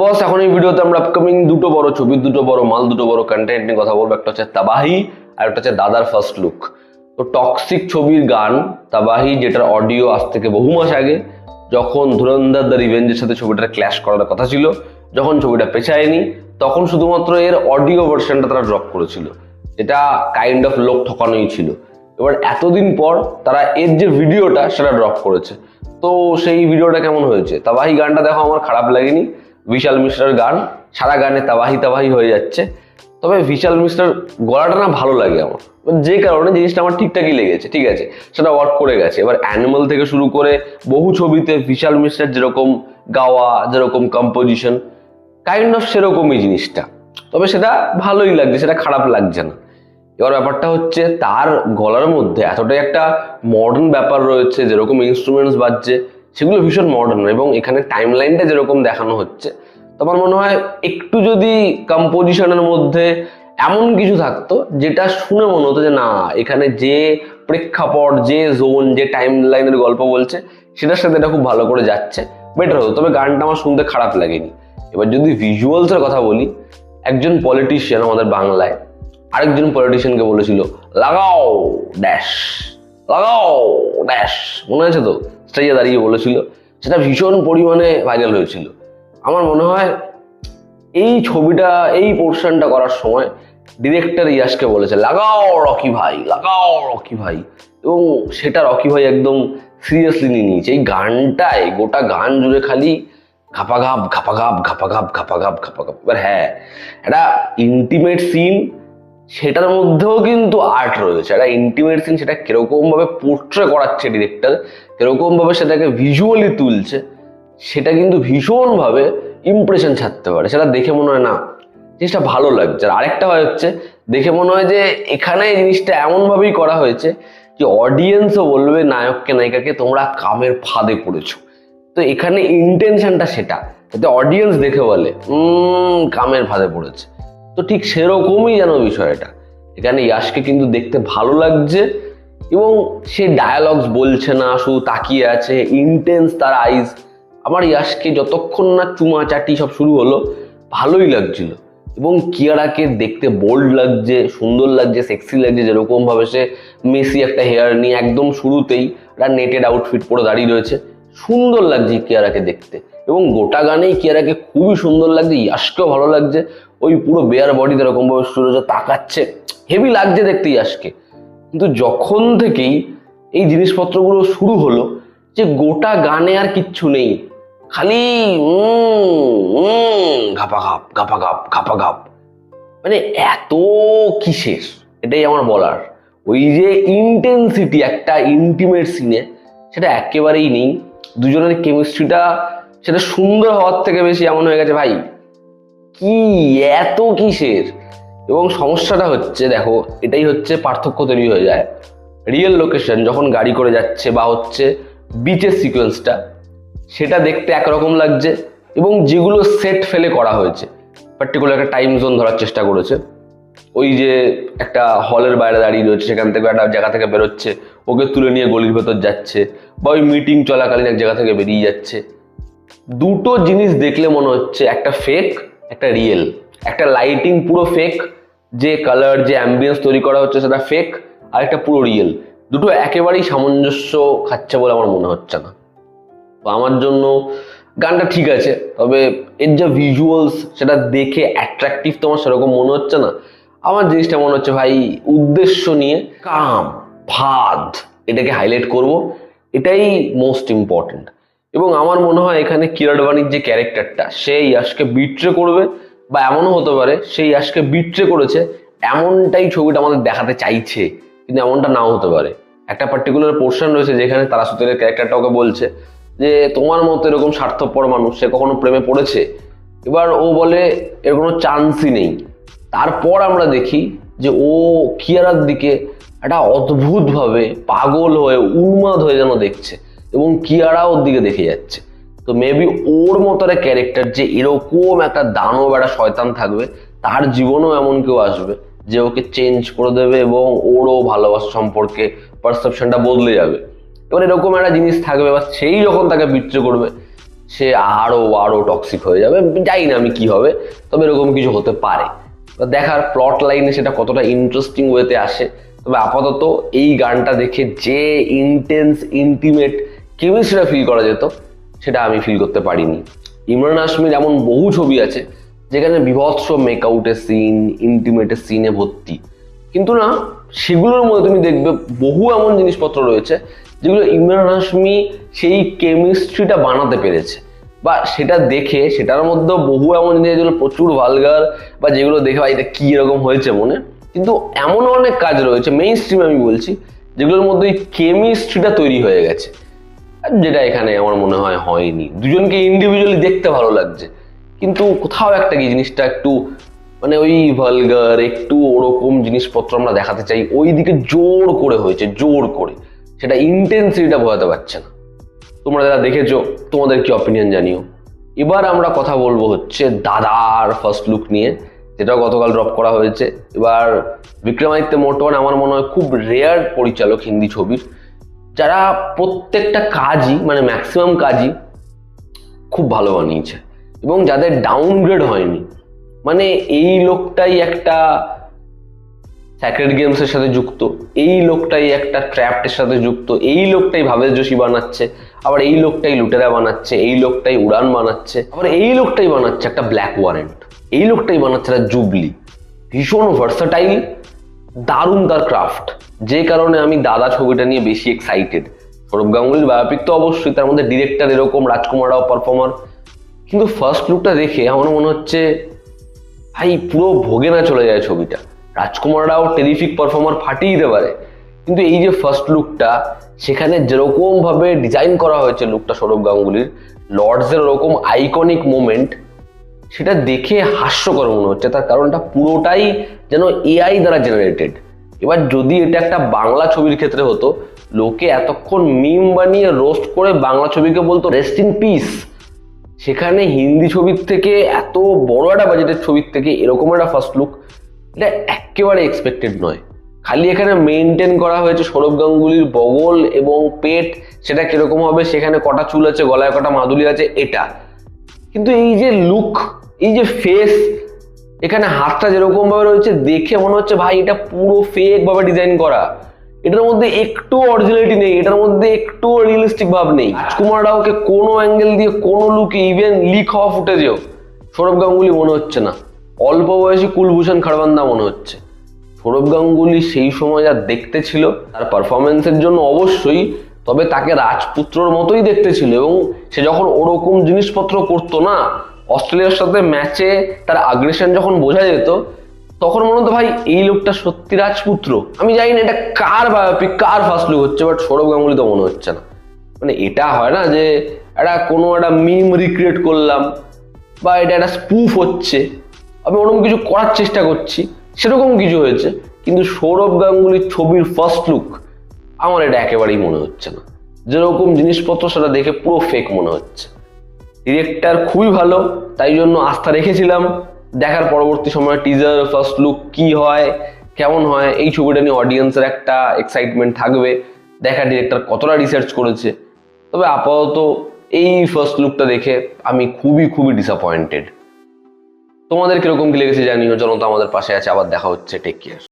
বস, এখন এই ভিডিওতে আমরা আপকামিং দুটো বড় ছবি, দুটো বড় মাল, দুটো বড় কন্টেন্ট নিয়ে কথা বলবো। একটা হচ্ছে তাবাহি আর একটা হচ্ছে দাদার ফার্স্ট লুক। তো টক্সিক ছবির গান তাবাহি, যেটার অডিও আজ থেকে বহু মাস আগে, যখন ধুরন্ধর দ্য রিভেঞ্জের সাথে ছবিটার ক্ল্যাশ করার কথা ছিল, যখন ছবিটা পেছায়নি, তখন শুধুমাত্র এর অডিও ভার্সনটা তারা ড্রপ করেছিল, যেটা কাইন্ড অফ লোক ঠকানোই ছিল। এবার এতদিন পর তারা এর যে ভিডিওটা সেটা ড্রপ করেছে। তো সেই ভিডিওটা কেমন হয়েছে? তাবাহি গানটা দেখো, আমার খারাপ লাগেনি। বিশাল মিশ্রার গান, সারা গানে তাবাহি তাবাহি হয়ে যাচ্ছে। তবে বিশাল মিশ্রার গলাটা না ভালো লাগে আমার, যে কারণে জিনিসটা আমার ঠিকঠাকই লেগেছে। ঠিক আছে, সেটা ওয়ার্ক করে গেছে। এবার অ্যানিমাল থেকে শুরু করে বহু ছবিতে বিশাল মিশ্রার যেরকম গাওয়া, যেরকম কম্পোজিশন, কাইন্ড অফ সেরকমই জিনিসটা। তবে সেটা ভালোই লাগছে, সেটা খারাপ লাগছে না। এবার ব্যাপারটা হচ্ছে তার গলার মধ্যে এতটাই একটা মডার্ন ব্যাপার রয়েছে, যেরকম ইনস্ট্রুমেন্টস বাজছে সেগুলো ভীষণ মডার্ন, এবং এখানে টাইম লাইনটা যেরকম দেখানো হচ্ছে, তো আমার মনে হয় একটু যদি কম্পোজিশনের মধ্যে এমন কিছু থাকতো যেটা শুনে মনে হতো যে না, এখানে যে প্রেক্ষাপট, যে জোন, যে টাইম লাইনের গল্প বলছে সেটার সাথে এটা খুব ভালো করে যাচ্ছে, বেটার হতো। তবে গানটা আমার শুনতে খারাপ লাগেনি। এবার যদি ভিজুয়ালসের কথা বলি, একজন পলিটিশিয়ান আমাদের বাংলায় আরেকজন পলিটিশিয়ানকে বলেছিল লাগাও ড্যাশ, লাগাও ড্যাশ, মনে আছে তো? স্টেজে দাঁড়িয়ে বলেছিল, সেটা ভীষণ পরিমাণে ভাইরাল হয়েছিল। আমার মনে হয় এই ছবিটা, এই পোর্শনটা করার সময় ডিরেক্টর ইয়াশকে বলেছে লাগাও রকি ভাই, লাগাও রকি ভাই, এবং সেটা রকি ভাই একদম সিরিয়াসলি নিয়ে নিয়েছে। এই গানটায় গোটা গান জুড়ে খালি ঘাপাঘাপ ঘাপাঘাপ ঘাপাঘাপ ঘাপাঘাপ ঘাপাঘাপ। এবার হ্যাঁ, একটা ইন্টিমেট সিন, সেটার মধ্যেও কিন্তু আর্ট রয়েছে। একটা ইন্টিমেট সিন, সেটা কিরকম ভাবে পোর্ট্রে করাচ্ছে ডিরেক্টর, কিরকম ভাবে সেটাকে ভিজুয়ালি তুলছে, সেটা কিন্তু ভীষণভাবে ইমপ্রেশন ছাড়তে পারে। সেটা দেখে মনে হয় না জিনিসটা ভালো লাগছে। আর আরেকটা হচ্ছে, দেখে মনে হয় যে এখানে জিনিসটা এমনভাবেই করা হয়েছে যে অডিয়েন্সও বলবে নায়ককে নায়িকাকে তোমরা কামের ফাঁদে পড়েছো। তো এখানে ইন্টেনশনটা সেটা, যাতে অডিয়েন্স দেখে বলে কামের ফাঁদে পড়েছে। তো ঠিক সেরকমই যেন বিষয়টা এখানে ইয়াশকে কিন্তু দেখতে ভালো লাগছে, এবং সে ডায়ালগস বলছে না, শুধু তাকিয়ে আছে, ইন্টেন্স তার আইজ। আমার ইয়াশকে যতক্ষণ না চুমা চাটি সব শুরু হলো ভালোই লাগছিল, এবং কিয়ারাকে দেখতে বোল্ড লাগছে, সুন্দর লাগছে, সেক্সি লাগছে। যেরকম ভাবে সে মেসি একটা হেয়ার নিয়ে একদম শুরুতেই একটা নেটেড আউটফিট পরে দাঁড়িয়ে রয়েছে, সুন্দর লাগছে কিয়ারাকে দেখতে। এবং গোটা গানেই কিয়ারাকে খুবই সুন্দর লাগছে, ইয়াশকেও ভালো লাগছে। ওই পুরো বেয়ার বডিতে এরকম ভাবে সূর্য তাকাচ্ছে, হেভি লাগছে দেখতে ইয়াশকে। কিন্তু যখন থেকেই এই জিনিসপত্রগুলো শুরু হলো, যে গোটা গানে আর কিচ্ছু নেই, খালি ঘাপাঘাপ ঘাপাঘাপ ঘাপাঘাপ, মানে এত কিসের, এটাই আমার বলার। ওই যে ইন্টেন্সিটি একটা ইন্টিমেট সিনে, সেটা একেবারেই নেই। দুজনের কেমিস্ট্রিটা সেটা সুন্দর হওয়ার থেকে বেশি এমন হয়ে গেছে ভাই কি এত কিসের। এবং সমস্যাটা হচ্ছে, দেখো এটাই হচ্ছে পার্থক্য তৈরি হয়ে যায়। রিয়েল লোকেশন যখন গাড়ি করে যাচ্ছে বা হচ্ছে বিচের সিকোয়েন্সটা, সেটা দেখতে একরকম লাগছে, এবং যেগুলো সেট ফেলে করা হয়েছে, পার্টিকুলার একটা টাইম জোন ধরার চেষ্টা করেছে, ওই যে একটা হলের বাইরে দাঁড়িয়ে রয়েছে, সেখান থেকে একটা জায়গা থেকে বেরোচ্ছে, ওকে তুলে নিয়ে গলির ভেতর যাচ্ছে, বা ওই মিটিং চলাকালীন এক জায়গা থেকে বেরিয়ে যাচ্ছে। দুটো জিনিস দেখলে মনে হচ্ছে একটা ফেক, একটা রিয়েল। একটা লাইটিং পুরো ফেক, যে কালার, যে অ্যাম্বিয়েন্স তৈরি করা হচ্ছে সেটা ফেক, আর একটা পুরো রিয়েল। দুটো একেবারেই সামঞ্জস্য খাচ্ছে বলে আমার মনে হচ্ছে না। তো আমার জন্য গানটা ঠিক আছে, তবে এর যে ভিজুয়ালস সেটা দেখে অ্যাট্রাকটিভ তোমার সেরকম মনে হচ্ছে না। আমার জিনিসটা মনে হচ্ছে ভাই উদ্দেশ্য নিয়ে কাম ফাঁদ এটাকে হাইলাইট করব, এটাই মোস্ট ইম্পর্টেন্ট। এবং আমার মনে হয় এখানে কিরা আডবাণীর যে ক্যারেক্টারটা, সে ইয়াশকে বিট্রে করবে, বা এমনও হতে পারে সে ইয়াশকে বিট্রে করেছে, এমনটাই ছবিটা আমাদের দেখাতে চাইছে, কিন্তু এমনটা নাও হতে পারে। একটা পার্টিকুলার পোর্শন রয়েছে যেখানে তারাসুতের ক্যারেক্টারটা ওকে বলছে যে তোমার মতো এরকম স্বার্থপর মানুষ সে কখনো প্রেমে পড়েছে? এবার ও বলে এর কোনো চান্সই নেই। তারপর আমরা দেখি যে ও কিয়ারার দিকে একটা অদ্ভুতভাবে পাগল হয়ে উন্মাদ হয়ে যেন দেখছে, এবং কিয়ারা ওর দিকে দেখে যাচ্ছে। তো মেবি ওর মতো একটা ক্যারেক্টার, যে এরকম একটা দানব, একটা শয়তান থাকবে, তার জীবনেও এমন কেউ আসবে যে ওকে চেঞ্জ করে দেবে, এবং ওরও ভালোবাসা সম্পর্কে পারসেপশনটা বদলে যাবে। এবার এরকম একটা জিনিস থাকবে, বা সেই যখন তাকে বিট্রে করবে, সে আরো আরো টক্সিক হয়ে যাবে। জানি না আমি কি হবে, তবে এরকম কিছু হতে পারে। দেখার প্লট লাইনে সেটা কতটা ইন্টারেস্টিং ওয়েতে আসে। তবে আপাতত এই গানটা দেখে যে ইন্টেন্স ইন্টিমেট কেমিস্ট্রিটা ফিল করা যেত সেটা আমি ফিল করতে পারিনি। ইমরান হাশমির এমন বহু ছবি আছে যেখানে বিভৎস মেকআউটের সিন, ইন্টিমেটের সিনে ভর্তি, কিন্তু না সেগুলোর মধ্যে তুমি দেখবে বহু এমন জিনিসপত্র রয়েছে যেগুলো ইমরান হাশমি সেই কেমিস্ট্রিটা বানাতে পেরেছে, বা সেটা দেখে সেটার মধ্যে বহু এমন জিনিস যেগুলো প্রচুর ভালগার, বা যেগুলো দেখে ভাই এটা কি এরকম হয়েছে মনে। কিন্তু এমন অনেক কাজ রয়েছে মেইন স্ট্রিম আমি বলছি যেগুলোর মধ্যে কেমিস্ট্রিটা তৈরি হয়ে গেছে, যেটা এখানে আমার মনে হয় হয়নি। দুজনকে ইন্ডিভিজুয়ালি দেখতে ভালো লাগছে, কিন্তু কোথাও একটা কি জিনিসটা একটু মানে ওই ভালগার, একটু ওরকম জিনিসপত্র আমরা দেখাতে চাই, ওই দিকে জোর করে হয়েছে, জোর করে, সেটা ইন্টেন্সিটিটা বোঝাতে পারছে না। তোমরা যারা দেখেছো তোমাদের কি অপিনিয়ন জানিও। এবার আমরা কথা বলবো হচ্ছে দাদার ফার্স্ট লুক নিয়ে, যেটা গতকাল ড্রপ করা হয়েছে। এবার বিক্রমাদিত্য মোটওয়ান আমার মনে হয় খুব রেয়ার পরিচালক হিন্দি ছবির, যারা প্রত্যেকটা কাজই মানে ম্যাক্সিমাম কাজই খুব ভালো বানিয়েছে এবং যাদের ডাউনগ্রেড হয়নি। মানে এই লোকটাই একটা স্যাক্রেড গেমসের সাথে যুক্ত, এই লোকটাই একটা ট্র্যাপ্টের সাথে যুক্ত, এই লোকটাই ভাবেশ যোশী বানাচ্ছে, আবার এই লোকটাই লুটেরা বানাচ্ছে, এই লোকটাই উড়ান বানাচ্ছে, আবার এই লোকটাই বানাচ্ছে একটা ব্ল্যাক ওয়ারেন্ট, এই লোকটাই বানাচ্ছে একটা জুবলি। ভীষণ ভার্সাটাইল, দারুণ তার ক্রাফট, যে কারণে আমি দাদা ছবিটা নিয়ে বেশি এক্সাইটেড। সৌরভ গাঙ্গুলির বায়োপিক তো অবশ্যই, তার মধ্যে ডিরেক্টর এরকম, রাজকুমার রাও পারফর্মার, কিন্তু ফার্স্ট লুকটা দেখে আমার মনে হচ্ছে ভাই পুরো ভোগে না চলে যায় ছবিটা। রাজকুমার রাও টেরিফিক পারফর্মার, ফাটিয়ে দিতে পারে, কিন্তু এই যে ফার্স্ট লুকটা সেখানে যেরকম ভাবে ডিজাইন করা হয়েছে লুকটা সৌরভ গাঙ্গুলির, লর্ডসের ওরকম আইকনিক মোমেন্ট, সেটা দেখে হাস্যকর মনে হচ্ছে। তার কারণটা পুরোটাই যেন এআই দ্বারা জেনারেটেড। এবার যদি এটা একটা বাংলা ছবির ক্ষেত্রে হতো, লোকে এতক্ষণ মিম বানিয়ে রোস্ট করে বাংলা ছবিকে বলতো রেস্ট ইন পিস, সেখানে হিন্দি ছবির থেকে, এত বড় একটা বাজেটের ছবির থেকে এরকম একটা ফার্স্ট লুক, এটা একেবারে এক্সপেক্টেড নয়। খালি এখানে মেনটেন করা হয়েছে সৌরভ গাঙ্গুলির বগল এবং পেট, সেটা কিরকম হবে, সেখানে কটা চুল আছে, গলায় কটা মাদুলি আছে, এটা। কিন্তু এই যে লুক, এই যে ফেস, এখানে হাতটা যেরকম ভাবে রয়েছে দেখে মনে হচ্ছে ভাই এটা পুরো ফেক ভাবে ডিজাইন করা, এটার মধ্যে একটু অরিজিনালিটি নেই, এটার মধ্যে একটু রিয়েলিস্টিক ভাব নেই। রাজকুমার রাওকে কোনো অ্যাঙ্গেল দিয়ে কোনো লুকে, ইভেন লিক হওয়া ফুটেজেও সৌরভ গাঙ্গুলি মনে হচ্ছে না, অল্প বয়সী কুলভূষণ খারবান্দা মনে হচ্ছে। সৌরভ গাঙ্গুলি সেই সময় যা দেখতে ছিল তার পারফরমেন্সের জন্য অবশ্যই, তবে তাকে রাজপুত্রর মতোই দেখতে ছিল, এবং সে যখন ওরকম জিনিসপত্র করতো না, অস্ট্রেলিয়ার সাথে ম্যাচে তার আগ্রেশন যখন বোঝা যেত, তখন মনে হতো ভাই এই লোকটা সত্যি রাজপুত্র। আমি জানি না এটা কার বায়োপিক, কার ফার্স্ট লুক হচ্ছে, বাট সৌরভ গাঙ্গুলি তো মনে হচ্ছে না। মানে এটা হয় না যে একটা কোনো একটা মিম রিক্রিয়েট করলাম, বা এটা একটা স্পুফ হচ্ছে, আমি ওরকম কিছু করার চেষ্টা করছি, সেরকম কিছু হয়েছে। কিন্তু সৌরভ গাঙ্গুলির ছবির ফার্স্ট লুক আমার এটা একেবারেই মনে হচ্ছে না। যেরকম জিনিসপত্র সেটা দেখে পুরো ফেক মনে হচ্ছে। ডিরেক্টর খুবই ভালো, তাই জন্য আস্থা রেখেছিলাম। দেখার পরবর্তী সময় টিজার, ফার্স্ট লুক কি হয়, কেমন হয়, এই ছবিটা নিয়ে অডিয়েন্সের একটা এক্সাইটমেন্ট থাকবে, দেখা ডিরেক্টর কতটা রিসার্চ করেছে। তবে আপাতত এই ফার্স্ট লুকটা দেখে আমি খুবই খুবই ডিসঅ্যাপয়েন্টেড। তোমাদের কিরকম কি লেগেছে জানিও। জনতা আমাদের পাশে আছে। আবার দেখা হচ্ছে, টেক কেয়ার।